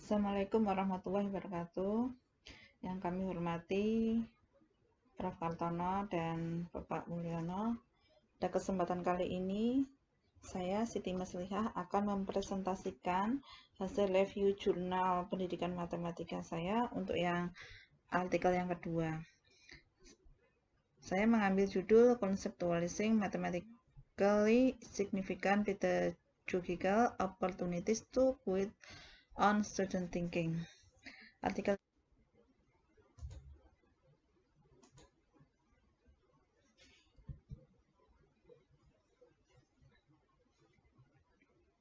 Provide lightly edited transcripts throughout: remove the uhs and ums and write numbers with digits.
Assalamualaikum warahmatullahi wabarakatuh. Yang kami hormati Prof. Kartono dan Bapak Mulyono. Pada kesempatan kali ini, saya Siti Maslihah akan mempresentasikan hasil review jurnal pendidikan matematika saya untuk yang artikel yang kedua. Saya mengambil judul Conceptualizing Mathematically Significant Pedagogical Opportunities to Build on Student Thinking. Artikel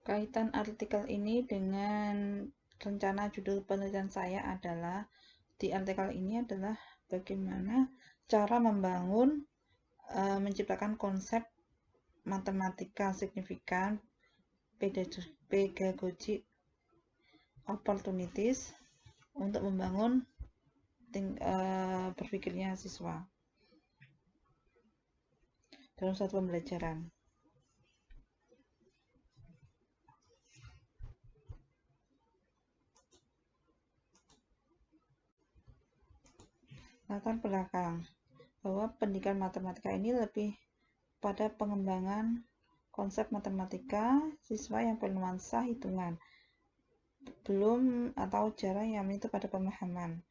Kaitan artikel ini dengan rencana judul penelitian saya adalah, di artikel ini adalah bagaimana cara membangun, menciptakan konsep matematika signifikan pedagogic opportunities untuk membangun berpikirnya siswa dalam suatu pembelajaran. Latar belakang bahwa pendidikan matematika ini lebih pada pengembangan konsep matematika siswa yang bernuansa hitungan, belum atau jarang yang menyentuh pada pemahaman.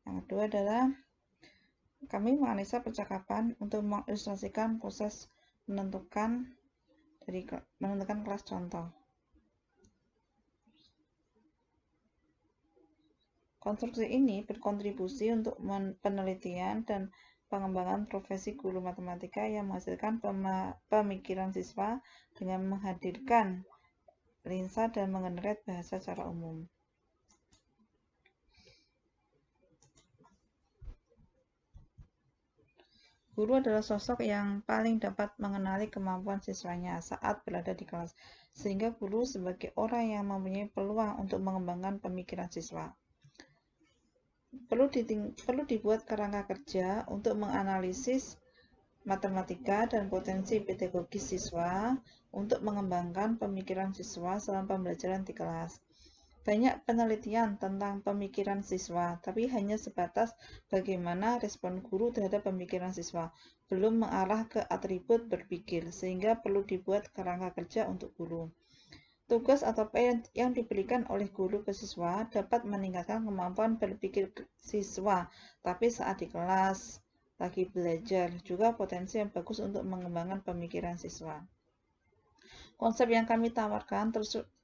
Yang kedua adalah kami menganalisa percakapan untuk mengilustrasikan proses menentukan kelas contoh. Konstruksi ini berkontribusi untuk penelitian dan pengembangan profesi guru matematika yang menghasilkan pemikiran siswa dengan menghadirkan lensa dan mengenerate bahasa secara umum. Guru adalah sosok yang paling dapat mengenali kemampuan siswanya saat berada di kelas, sehingga guru sebagai orang yang mempunyai peluang untuk mengembangkan pemikiran siswa. Perlu dibuat kerangka kerja untuk menganalisis matematika dan potensi pedagogis siswa untuk mengembangkan pemikiran siswa selama pembelajaran di kelas. Banyak penelitian tentang pemikiran siswa, tapi hanya sebatas bagaimana respon guru terhadap pemikiran siswa, belum mengarah ke atribut berpikir, sehingga perlu dibuat kerangka kerja untuk guru. Tugas atau PR yang diberikan oleh guru ke siswa dapat meningkatkan kemampuan berpikir siswa, tapi saat di kelas lagi belajar juga potensi yang bagus untuk mengembangkan pemikiran siswa. Konsep yang kami tawarkan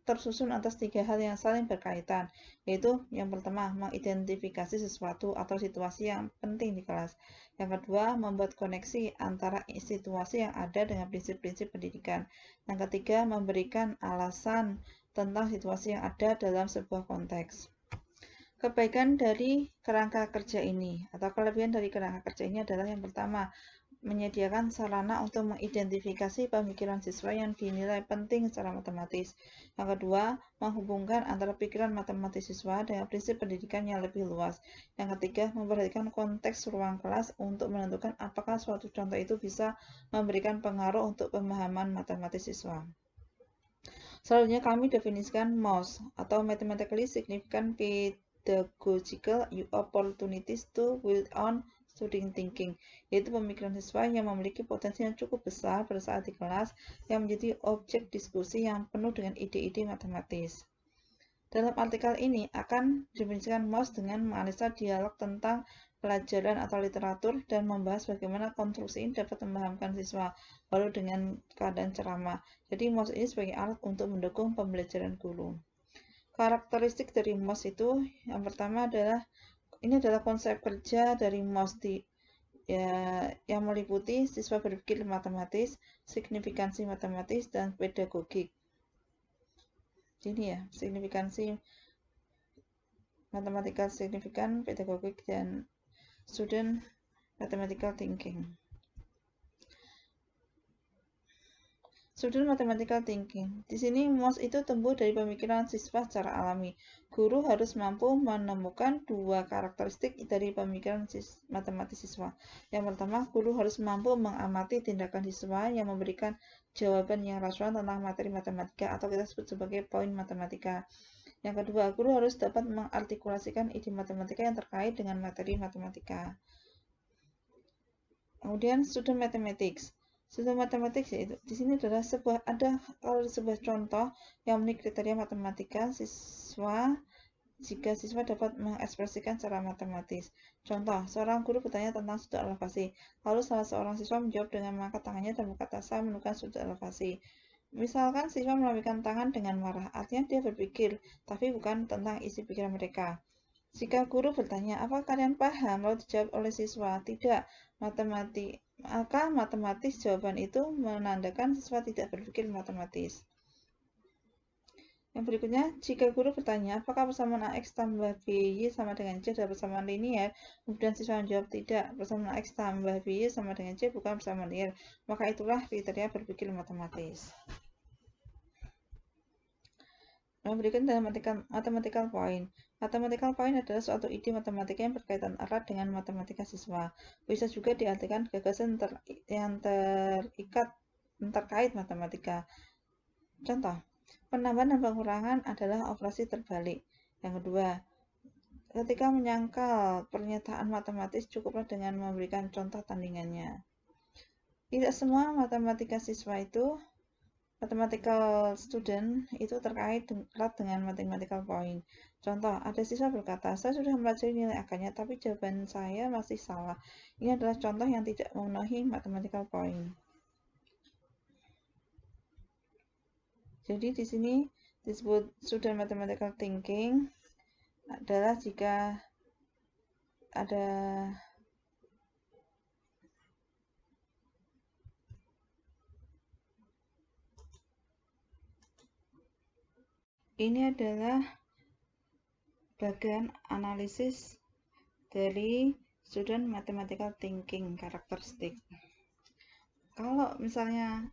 tersusun atas 3 hal yang saling berkaitan, yaitu yang pertama, mengidentifikasi sesuatu atau situasi yang penting di kelas. Yang kedua, membuat koneksi antara situasi yang ada dengan prinsip-prinsip pendidikan. Yang ketiga, memberikan alasan tentang situasi yang ada dalam sebuah konteks. Kebaikan dari kerangka kerja ini atau kelebihan dari kerangka kerja ini adalah yang pertama, menyediakan sarana untuk mengidentifikasi pemikiran siswa yang dinilai penting secara matematis. Yang kedua, menghubungkan antara pikiran matematis siswa dengan prinsip pendidikan yang lebih luas. Yang ketiga, memperhatikan konteks ruang kelas untuk menentukan apakah suatu contoh itu bisa memberikan pengaruh untuk pemahaman matematis siswa. Selanjutnya kami definisikan MOS atau Mathematically Significant Pedagogical Opportunities to Build on Student Thinking, yaitu pemikiran siswa yang memiliki potensi yang cukup besar pada saat di kelas yang menjadi objek diskusi yang penuh dengan ide-ide matematis. Dalam artikel ini akan didefinisikan MOS dengan menganalisa dialog tentang pelajaran atau literatur dan membahas bagaimana konstruksi ini dapat memahamkan siswa, walau dengan keadaan ceramah. Jadi MOS ini sebagai alat untuk mendukung pembelajaran guru. Karakteristik dari MOS itu yang pertama adalah ini adalah konsep kerja dari MOS yang meliputi siswa berpikir matematis, signifikansi matematis, dan pedagogik. Ini ya, signifikansi mathematical significant, pedagogik, dan student mathematical thinking. Student mathematical thinking. Di sini MOS itu tumbuh dari pemikiran siswa secara alami. Guru harus mampu menemukan 2 karakteristik dari pemikiran matematis siswa. Yang pertama, guru harus mampu mengamati tindakan siswa yang memberikan jawaban yang rasional tentang materi matematika atau kita sebut sebagai poin matematika. Yang kedua, guru harus dapat mengartikulasikan ide matematika yang terkait dengan materi matematika. Kemudian student mathematics. Student mathematics yaitu di sini adalah sebuah contoh yang memenuhi kriteria matematika jika siswa dapat mengekspresikan secara matematis. Contoh, seorang guru bertanya tentang sudut elevasi. Lalu salah seorang siswa menjawab dengan mengangkat tangannya dan berkata, "Saya menemukan sudut elevasi." Misalkan siswa melambaikan tangan dengan marah, artinya dia berpikir, tapi bukan tentang isi pikiran mereka. Jika guru bertanya, "Apakah kalian paham?" lalu dijawab oleh siswa, "Tidak," maka matematis jawaban itu menandakan siswa tidak berpikir matematis. Yang berikutnya, jika guru bertanya, "Apakah persamaan AX tambah BY sama dengan C adalah persamaan linear?" Kemudian siswa menjawab, "Tidak, persamaan AX tambah BY sama dengan C bukan persamaan linear." Maka itulah kriteria berpikir matematis. Yang berikutnya adalah mathematical point. Mathematical point adalah suatu ide matematika yang berkaitan erat dengan matematika siswa. Bisa juga diartikan gagasan yang terkait matematika. Contoh, penambahan dan pengurangan adalah operasi terbalik. Yang kedua, ketika menyangkal pernyataan matematis cukuplah dengan memberikan contoh tandingannya. Tidak semua mathematical student itu terkait erat dengan mathematical point. Contoh, ada siswa berkata, "Saya sudah mempelajari nilai akarnya, tapi jawaban saya masih salah." Ini adalah contoh yang tidak memenuhi mathematical point. Jadi di sini disebut student mathematical thinking adalah jika ada ini adalah bagian analisis dari student mathematical thinking karakteristik. Kalau misalnya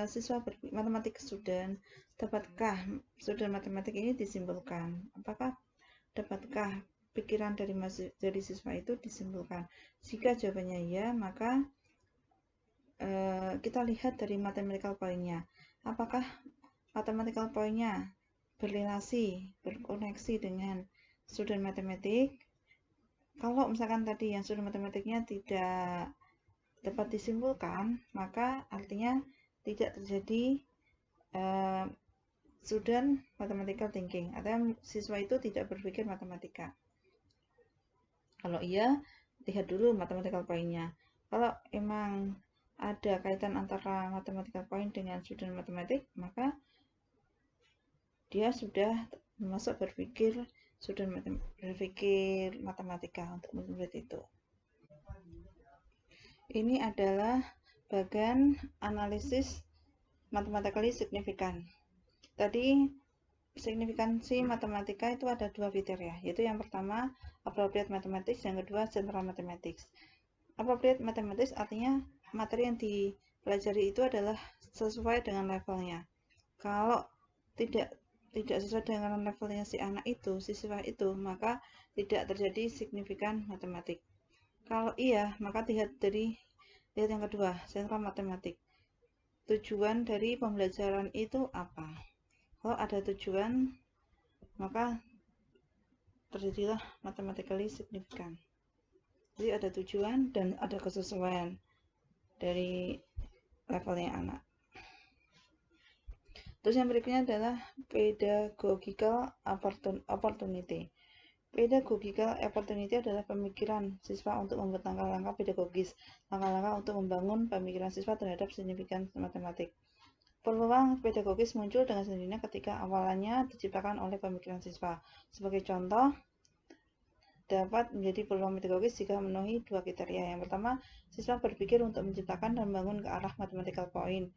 siswa matematik student, dapatkah student matematik ini disimpulkan? Dapatkah pikiran dari siswa itu disimpulkan? Jika jawabannya ya, maka kita lihat dari mathematical point-nya. Apakah mathematical point-nya berkoneksi dengan student matematik? Kalau misalkan tadi yang student matematiknya tidak dapat disimpulkan, maka artinya tidak terjadi student mathematical thinking, atau siswa itu tidak berpikir matematika. Kalau iya, lihat dulu mathematical point-nya. Kalau emang ada kaitan antara mathematical point dengan student matematik, maka dia sudah masuk berpikir matematika untuk murid itu. Ini adalah bagian analisis mathematically significant. Tadi signifikansi matematika itu ada dua kriteria, yaitu yang pertama appropriate mathematics, yang kedua central mathematics. Appropriate mathematics artinya materi yang dipelajari itu adalah sesuai dengan levelnya. Kalau tidak sesuai dengan levelnya si anak itu, si siswa itu, maka tidak terjadi signifikan matematik. Kalau iya, maka lihat yang kedua, central mathematics. Tujuan dari pembelajaran itu apa? Kalau ada tujuan, maka terjadilah mathematically significant. Jadi ada tujuan dan ada kesesuaian dari levelnya anak. Terus yang berikutnya adalah pedagogical opportunity. Pedagogical opportunity adalah pemikiran siswa untuk membuat langkah-langkah pedagogis, langkah-langkah untuk membangun pemikiran siswa terhadap signifikan matematik. Peluang pedagogis muncul dengan sendirinya ketika awalannya diciptakan oleh pemikiran siswa. Sebagai contoh, dapat menjadi peluang pedagogis jika memenuhi dua kriteria. Yang pertama, siswa berpikir untuk menciptakan dan membangun ke arah mathematical point.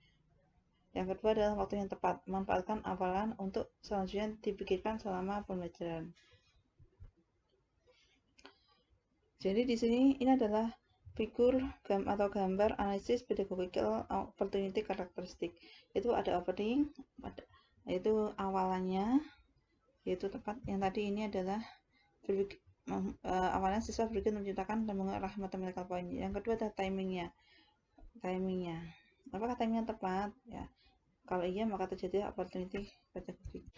Yang kedua adalah waktu yang tepat, memanfaatkan awalan untuk selanjutnya dipikirkan selama pembelajaran. Jadi di sini ini adalah figur atau gambar analisis pedagogical opportunity karakteristik. Itu ada opening, yaitu awalannya, yaitu tepat. Yang tadi ini adalah awalnya siswa berpikir menciptakan dan mengarah mathematical point. Yang kedua adalah timingnya. Apakah timingnya tepat? Ya. Kalau iya, maka terjadi opportunity pedagogik.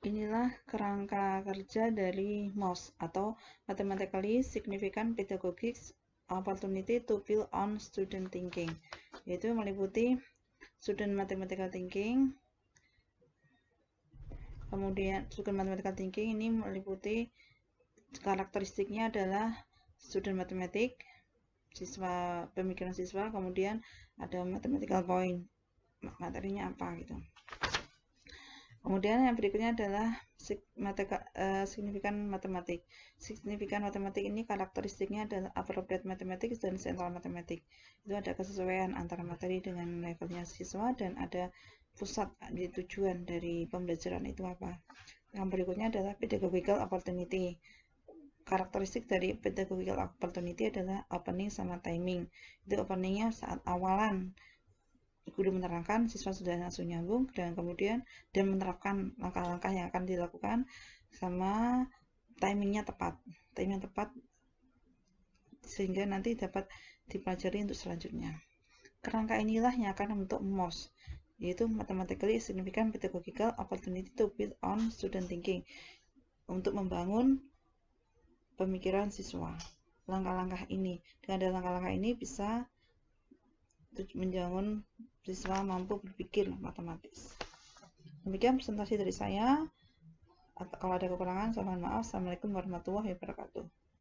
Inilah kerangka kerja dari MOS atau Mathematically Significant Pedagogic Opportunity to Build on Student Thinking, yaitu meliputi student mathematical thinking. Kemudian student mathematical thinking ini meliputi karakteristiknya adalah student matematik, pemikiran siswa, kemudian ada mathematical point, materinya apa gitu. Kemudian yang berikutnya adalah signifikan matematik. Signifikan matematik ini karakteristiknya adalah appropriate mathematics dan central mathematics. Itu ada kesesuaian antara materi dengan levelnya siswa dan ada pusat tujuan dari pembelajaran itu apa. Yang berikutnya adalah pedagogical opportunity. Karakteristik dari pedagogical opportunity adalah opening sama timing. Itu openingnya saat awalan guru menerangkan, siswa sudah langsung nyambung, dan kemudian dan menerapkan langkah-langkah yang akan dilakukan, sama timingnya tepat sehingga nanti dapat dipelajari untuk selanjutnya. Kerangka inilah yang akan membentuk MOS, yaitu Mathematically Significant Pedagogical Opportunity to Build on Student Thinking, untuk membangun pemikiran siswa. Langkah-langkah ini, dengan ada langkah-langkah ini bisa menbangun siswa mampu berpikir matematis. Demikian presentasi dari saya. Kalau ada kekurangan, saya mohon maaf. Assalamualaikum warahmatullahi wabarakatuh.